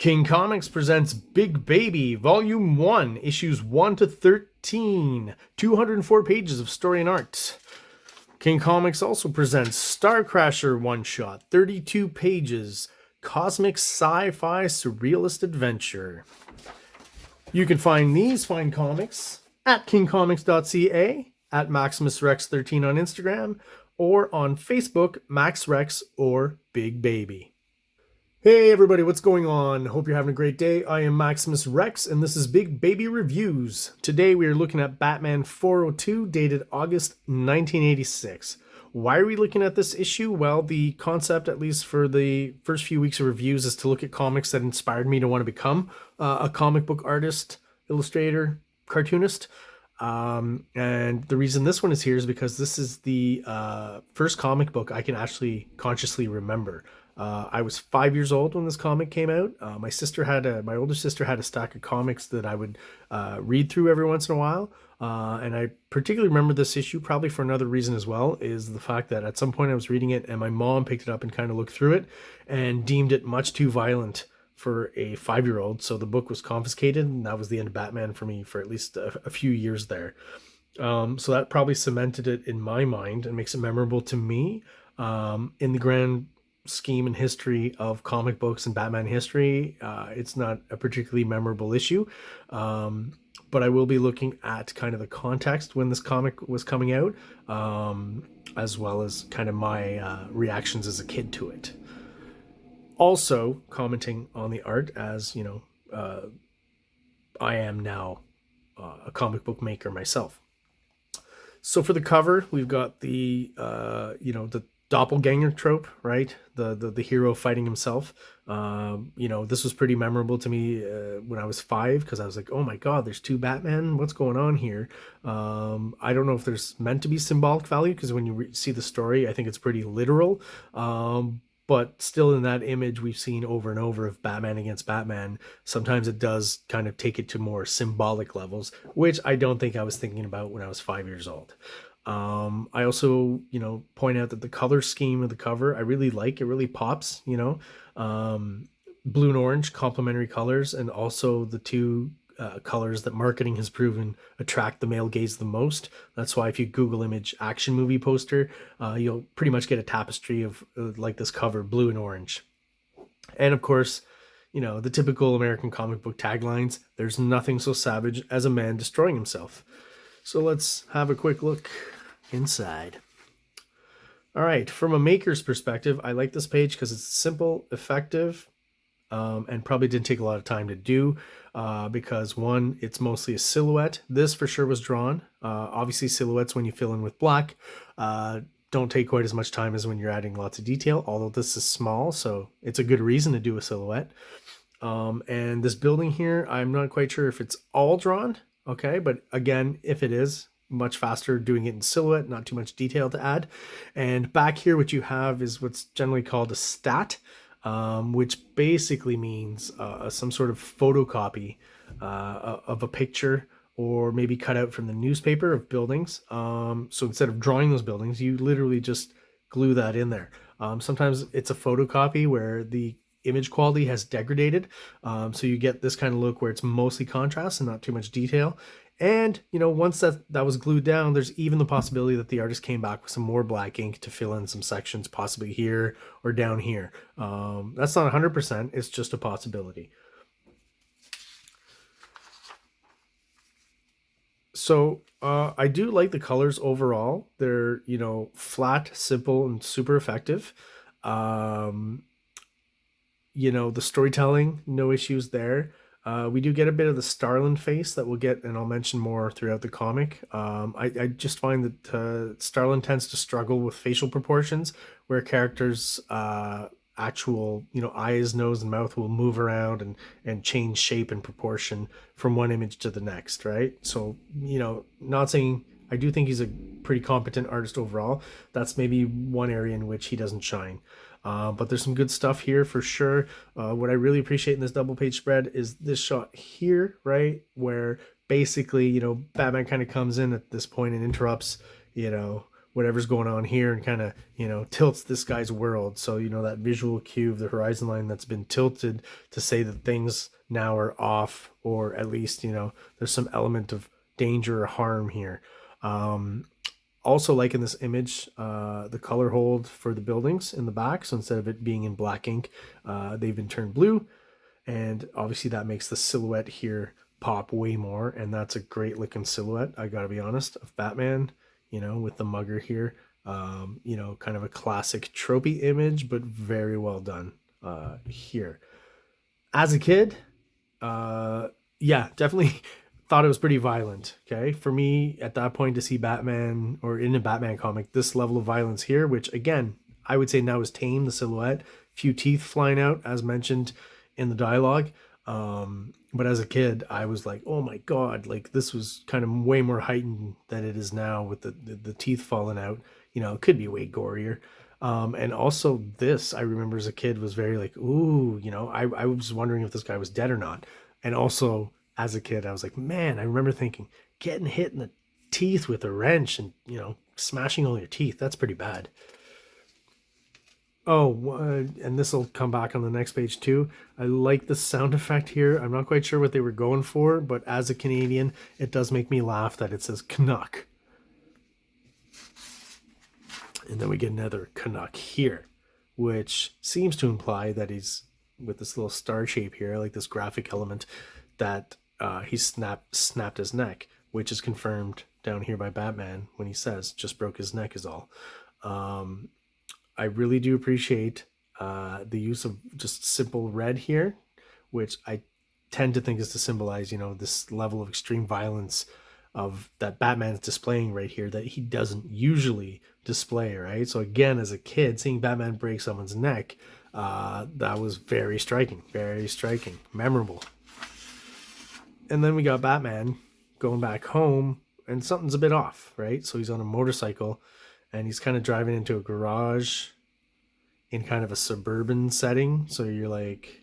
King Comics presents Big Baby, Volume 1, Issues 1 to 13, 204 pages of story and art. King Comics also presents Star Crasher one-shot, 32 pages, cosmic sci-fi surrealist adventure. You can find these fine comics at kingcomics.ca, at MaximusRex13 on Instagram, or on Facebook, MaxRex or Big Baby. Hey everybody, what's going on? Hope you're having a great day. I am Maximus Rex, and this is Big Baby Reviews. Today we are looking at Batman 402, dated August 1986. Why are we looking at this issue? Well, the concept, at least for the first few weeks of reviews, is to look at comics that inspired me to want to become a comic book artist, illustrator, cartoonist. And the reason this one is here is because this is the first comic book I can actually consciously remember. I was 5 years old when this comic came out. My older sister had a stack of comics that I would read through every once in a while. And I particularly remember this issue, probably for another reason as well, is the fact that at some point I was reading it and my mom picked it up and kind of looked through it and deemed it much too violent for a 5-year-old. So the book was confiscated, and that was the end of Batman for me for at least a few years there. So that probably cemented it in my mind and makes it memorable to me. In the grand scheme and history of comic books and Batman history, it's not a particularly memorable issue, but I will be looking at kind of the context when this comic was coming out, as well as kind of my reactions as a kid to it. Also commenting on the art, as you know, I am now a comic book maker myself. So for the cover, we've got the the doppelganger trope, right? The hero fighting himself. This was pretty memorable to me when I was 5, because I was like, oh my god, there's two Batman, what's going on here? I don't know if there's meant to be symbolic value, because when you see the story, I think it's pretty literal. But still, in that image we've seen over and over of Batman against Batman, sometimes it does kind of take it to more symbolic levels, which I don't think I was thinking about when I was 5 years old. I also, point out that the color scheme of the cover, I really like. It really pops, blue and orange, complementary colors, and also the two colors that marketing has proven attract the male gaze the most. That's why if you Google image action movie poster, you'll pretty much get a tapestry of like this cover, blue and orange. And of course, the typical American comic book taglines, there's nothing so savage as a man destroying himself. So let's have a quick look inside. All right, from a maker's perspective, I like this page because it's simple, effective, and probably didn't take a lot of time to do, because one, it's mostly a silhouette. This for sure was drawn. Obviously silhouettes, when you fill in with black, don't take quite as much time as when you're adding lots of detail, although this is small, so it's a good reason to do a silhouette. And this building here, I'm not quite sure if it's all drawn. Okay, but again, if it is, much faster doing it in silhouette, not too much detail to add. And back here, what you have is what's generally called a stat, which basically means some sort of photocopy of a picture, or maybe cut out from the newspaper of buildings. So instead of drawing those buildings, you literally just glue that in there. Sometimes it's a photocopy where the image quality has degraded, so you get this kind of look where it's mostly contrast and not too much detail. And once that was glued down, there's even the possibility that the artist came back with some more black ink to fill in some sections, possibly here or down here. That's not 100%, it's just a possibility. So I do like the colors overall. They're flat, simple, and super effective. The storytelling, no issues there. We do get a bit of the Starlin face that we'll get, and I'll mention more throughout the comic. I just find that Starlin tends to struggle with facial proportions, where characters' actual eyes, nose, and mouth will move around and change shape and proportion from one image to the next, right? So not saying, I do think he's a pretty competent artist overall. That's maybe one area in which he doesn't shine. But there's some good stuff here for sure. What I really appreciate in this double page spread is this shot here, right? Where basically, Batman kind of comes in at this point and interrupts, whatever's going on here and kind of, tilts this guy's world. So, that visual cue of the horizon line that's been tilted to say that things now are off, or at least, there's some element of danger or harm here. Also, like in this image, the color hold for the buildings in the back. So instead of it being in black ink, they've been turned blue. And obviously that makes the silhouette here pop way more. And that's a great looking silhouette, I gotta be honest, of Batman, with the mugger here. Kind of a classic tropey image, but very well done here. As a kid, yeah, definitely thought it was pretty violent. Okay, for me at that point to see Batman or in a Batman comic, this level of violence here, which again I would say now is tame. The silhouette, few teeth flying out as mentioned in the dialogue. But as a kid, I was like, oh my god, like this was kind of way more heightened than it is now with the teeth falling out. It could be way gorier. And also this, I remember as a kid was very like, ooh, I was wondering if this guy was dead or not. And also as a kid, I was like, man, I remember thinking getting hit in the teeth with a wrench and, smashing all your teeth. That's pretty bad. Oh, and this will come back on the next page too. I like the sound effect here. I'm not quite sure what they were going for, but as a Canadian, it does make me laugh that it says Canuck. And then we get another Canuck here, which seems to imply that he's with this little star shape here. I like this graphic element that he snapped his neck, which is confirmed down here by Batman when he says just broke his neck is all. I really do appreciate the use of just simple red here, which I tend to think is to symbolize, this level of extreme violence of that Batman's displaying right here that he doesn't usually display, right? So again, as a kid, seeing Batman break someone's neck, that was very striking, memorable. And then we got Batman going back home, and something's a bit off, right? So he's on a motorcycle, and he's kind of driving into a garage in kind of a suburban setting. So you're like,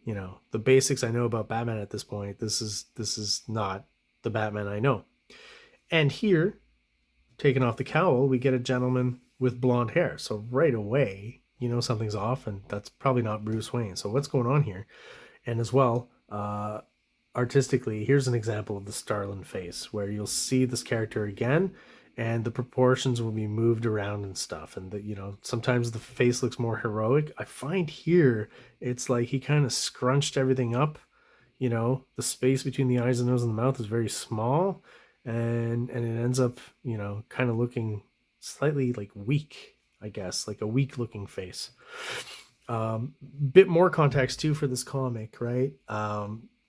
the basics I know about Batman at this point, this is not the Batman I know. And here, taking off the cowl, we get a gentleman with blonde hair. So right away, something's off, and that's probably not Bruce Wayne. So what's going on here? And as well, artistically, here's an example of the Starlin face where you'll see this character again and the proportions will be moved around and stuff, and sometimes the face looks more heroic. I find here it's like he kind of scrunched everything up. The space between the eyes, the nose, and the mouth is very small, and it ends up kind of looking slightly like weak, I guess, like a weak looking face. Bit more context too for this comic, right?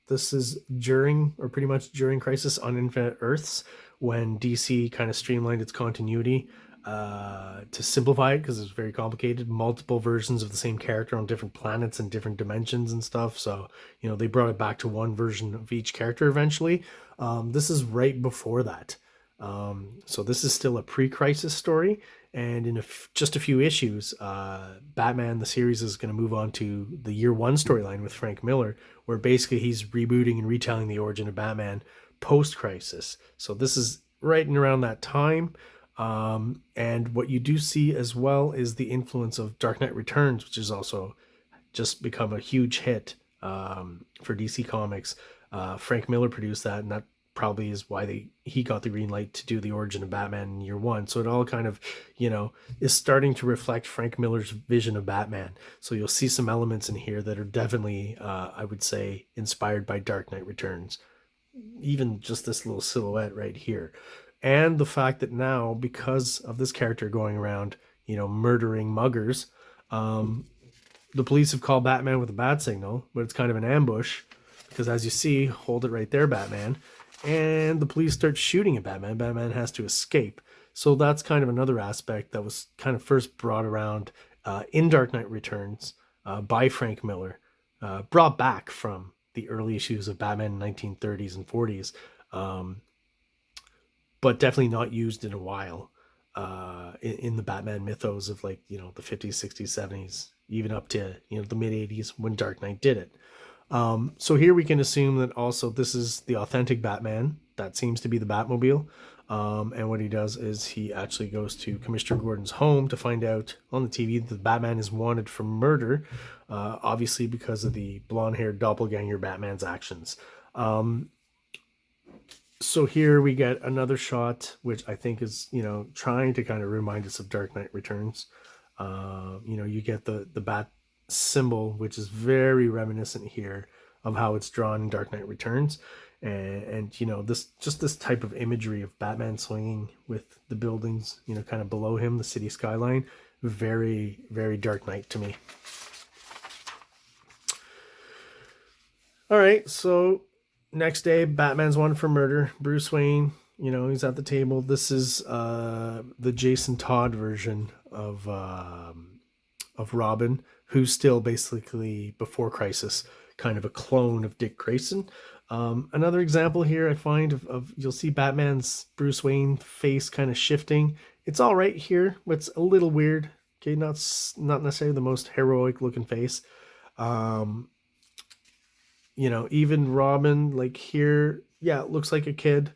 This is during, or pretty much during, Crisis on Infinite Earths, when DC kind of streamlined its continuity to simplify it, because it's very complicated. Multiple versions of the same character on different planets and different dimensions and stuff. So, they brought it back to one version of each character eventually. This is right before that. So this is still a pre-Crisis story. And in just a few issues, Batman, the series, is going to move on to the Year One storyline with Frank Miller, where basically he's rebooting and retelling the origin of Batman post-Crisis. So this is right in around that time. And what you do see as well is the influence of Dark Knight Returns, which has also just become a huge hit for DC Comics. Frank Miller produced that, and that probably is why he got the green light to do the origin of Batman in Year One. So it all kind of, is starting to reflect Frank Miller's vision of Batman. So you'll see some elements in here that are definitely, I would say, inspired by Dark Knight Returns. Even just this little silhouette right here. And the fact that now, because of this character going around, murdering muggers, the police have called Batman with a bat signal, but it's kind of an ambush, because as you see, hold it right there, Batman, and the police start shooting at Batman. Batman has to escape. So that's kind of another aspect that was kind of first brought around in Dark Knight Returns by Frank Miller, brought back from the early issues of Batman in the 1930s and 40s, but definitely not used in a while in the Batman mythos of the 50s, 60s, 70s, even up to the mid 80s when Dark Knight did it. So here we can assume that also this is the authentic Batman. That seems to be the Batmobile. And what he does is he actually goes to Commissioner Gordon's home to find out on the TV that the Batman is wanted for murder, obviously because of the blonde-haired doppelganger Batman's actions. So here we get another shot, which I think is, trying to kind of remind us of Dark Knight Returns. You get the bat symbol, which is very reminiscent here of how it's drawn in Dark Knight Returns. And this type of imagery of Batman swinging with the buildings, kind of below him, the city skyline, very, very Dark Knight to me. All right, so next day, Batman's wanted for murder. Bruce Wayne, he's at the table. This is the Jason Todd version of Robin, who's still basically before Crisis, kind of a clone of Dick Grayson. Another example here I find of you'll see Batman's Bruce Wayne face kind of shifting. It's all right here, but it's a little weird. Okay, not necessarily the most heroic looking face. Even Robin, like here, yeah, it looks like a kid.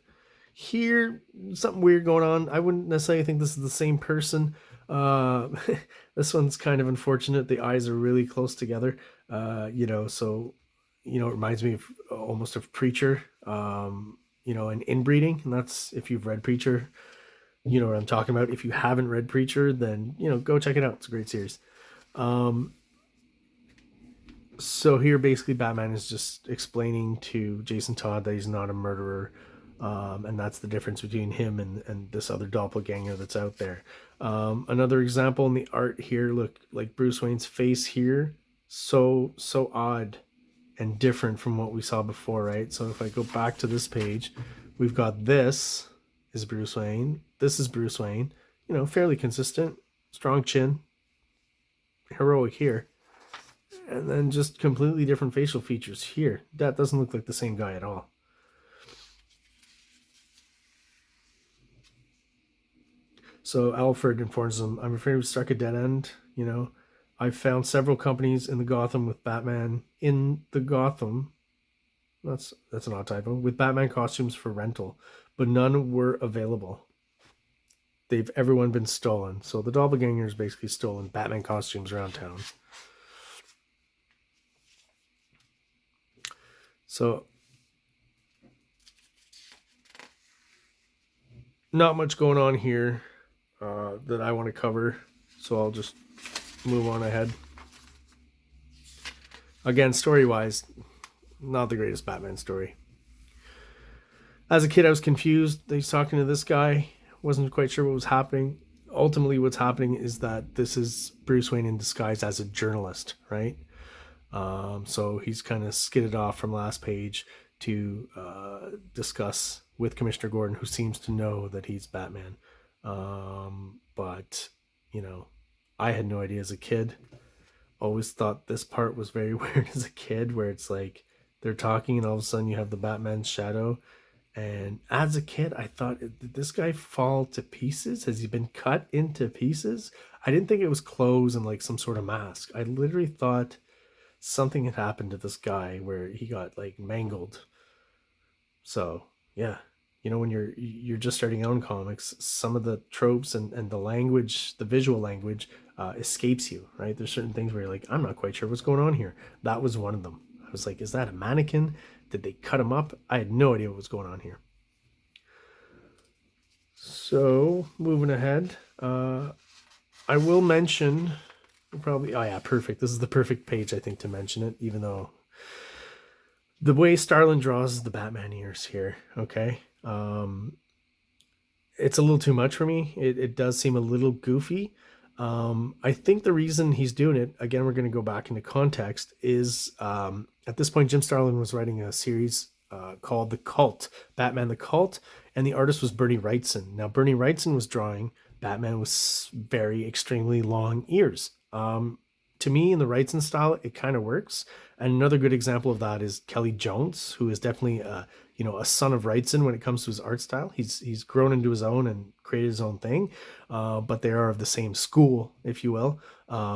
Here, something weird going on. I wouldn't necessarily think this is the same person. This one's kind of unfortunate. The eyes are really close together. So it reminds me of almost of Preacher. And Inbreeding, and that's, if you've read Preacher, you know what I'm talking about. If you haven't read Preacher, then go check it out. It's a great series. So here, basically, Batman is just explaining to Jason Todd that he's not a murderer, and that's the difference between him and this other doppelganger that's out there. Another example in the art here, look, like Bruce Wayne's face here, so odd and different from what we saw before, right? So if I go back to this page, we've got this is Bruce Wayne, this is Bruce Wayne, fairly consistent, strong chin, heroic here. And then just completely different facial features here. That doesn't look like the same guy at all. So Alfred informs them, I'm afraid we've struck a dead end. I've found several companies in the Gotham with Batman in the Gotham. That's an odd typo. With Batman costumes for rental, but none were available. Everyone been stolen. So the doppelgangers basically stolen Batman costumes around town. So not much going on here that I want to cover. So I'll just move on ahead. Again, story-wise, not the greatest Batman story. As a kid, I was confused. He's talking to this guy. Wasn't quite sure what was happening. Ultimately, what's happening is that this is Bruce Wayne in disguise as a journalist, right? So he's kind of skidded off from last page to discuss with Commissioner Gordon, who seems to know that he's Batman. But I had no idea as a kid. Always thought this part was very weird as a kid, where it's like they're talking and all of a sudden you have the Batman's shadow. And as a kid, I thought, did this guy fall to pieces? Has he been cut into pieces? I didn't think it was clothes and like some sort of mask. I literally thought something had happened to this guy where he got like mangled. So yeah, when you're just starting out in comics, some of the tropes and the language, the visual language, escapes you, right? There's certain things where you're like, I'm not quite sure what's going on here. That was one of them. I was like, is that a mannequin? Did they cut him up? I had no idea what was going on here. So moving ahead, I will mention probably, oh yeah, perfect. This is the perfect page, I think, to mention it, even though the way Starlin draws the Batman ears here, okay? It's a little too much for me. It does seem a little goofy. I think the reason he's doing it, again, we're going to go back into context, is at this point, Jim Starlin was writing a series called The Cult, Batman the Cult, and the artist was Bernie Wrightson. Now, Bernie Wrightson was drawing Batman with very extremely long ears. To me, in the Wrightson style, it kind of works. And another good example of that is Kelly Jones, who is definitely a son of Wrightson when it comes to his art style. He's grown into his own and created his own thing, but they are of the same school, if you will.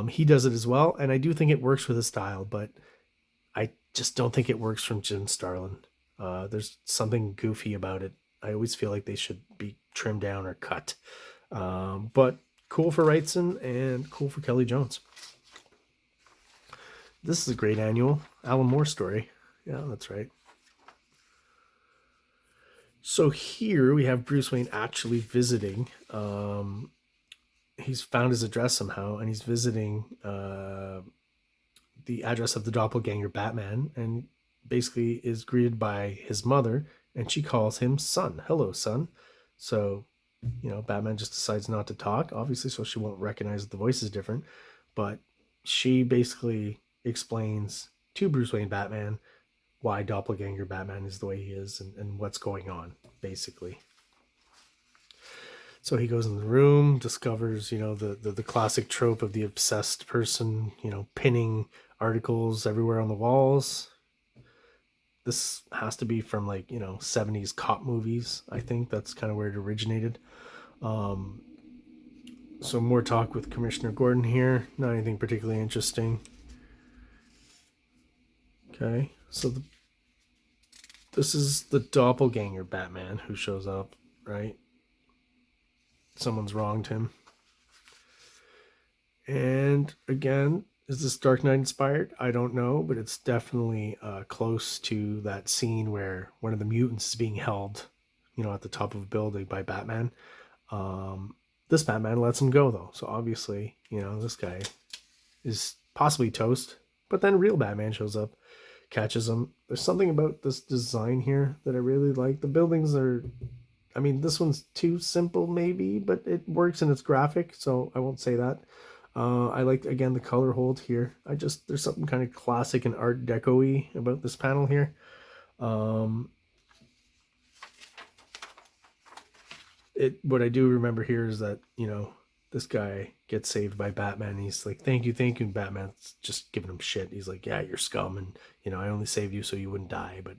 He does it as well, and I do think it works with his style, but I just don't think it works from Jim Starlin. There's something goofy about it. I always feel like they should be trimmed down or cut. But cool for Wrightson and cool for Kelly Jones. This is a great annual Alan Moore story. Yeah, that's right. So here we have Bruce Wayne actually visiting. He's found his address somehow, and he's visiting the address of the doppelganger Batman, and basically is greeted by his mother, and she calls him son. Hello, son. So, Batman just decides not to talk, obviously, so she won't recognize that the voice is different. But she basically explains to Bruce Wayne Batman why doppelganger Batman is the way he is, and what's going on, basically. So he goes in the room, discovers, the classic trope of the obsessed person, pinning articles everywhere on the walls. This has to be from 70s cop movies. I think that's kind of where it originated. So more talk with Commissioner Gordon here. Not anything particularly interesting. Okay, so this is the doppelganger Batman who shows up, right? Someone's wronged him. And again, is this Dark Knight inspired? I don't know, but it's definitely close to that scene where one of the mutants is being held, at the top of a building by Batman. This Batman lets him go, though. So obviously, this guy is possibly toast. But then real Batman shows up, catches him. There's something about this design here that I really like. The buildings are... this one's too simple maybe, but it works and it's graphic, so I won't say that. I like, again, the color hold here. There's something kind of classic and Art Deco-y about this panel here. What I do remember here is that, this guy gets saved by Batman, and he's like, thank you, and Batman's just giving him shit. He's like, yeah, you're scum, and, I only saved you so you wouldn't die, but,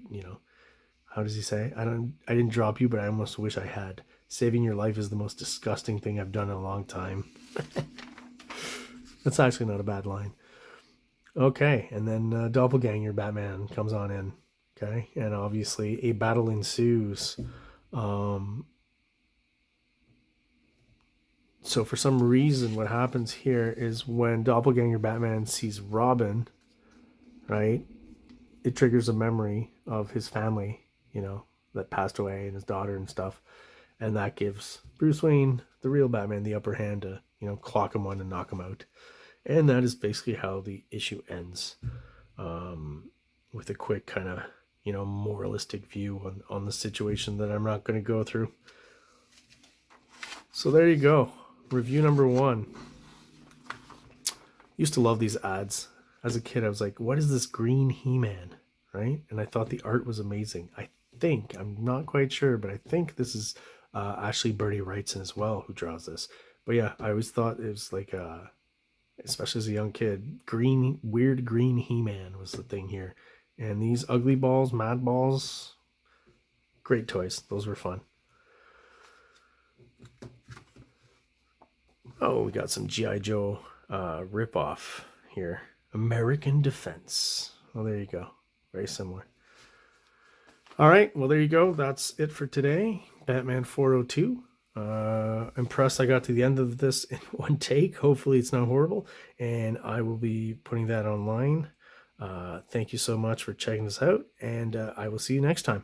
how does he say? I didn't drop you, but I almost wish I had. Saving your life is the most disgusting thing I've done in a long time. That's actually not a bad line. Okay, and then Doppelganger Batman comes on in. Okay, and obviously a battle ensues. So for some reason, what happens here is when Doppelganger Batman sees Robin, right, it triggers a memory of his family, that passed away, and his daughter and stuff. And that gives Bruce Wayne, the real Batman, the upper hand to, clock him one and knock him out. And that is basically how the issue ends, with a quick kind of, moralistic view on the situation that I'm not going to go through. So there you go. Review number 1. Used to love these ads. As a kid, I was like, what is this green He-Man? Right? And I thought the art was amazing. I'm not quite sure, but I think this is Ashley Birdie Wrightson as well who draws this. But yeah, I always thought it was like, especially as a young kid, weird green He-Man was the thing here. And these ugly balls, mad balls, great toys. Those were fun. Oh, we got some G.I. Joe ripoff here. American Defense. Well, there you go. Very similar. All right, well, there you go. That's it for today. Batman 402. Impressed I got to the end of this in one take. Hopefully it's not horrible, and I will be putting that online. Thank you so much for checking this out, and I will see you next time.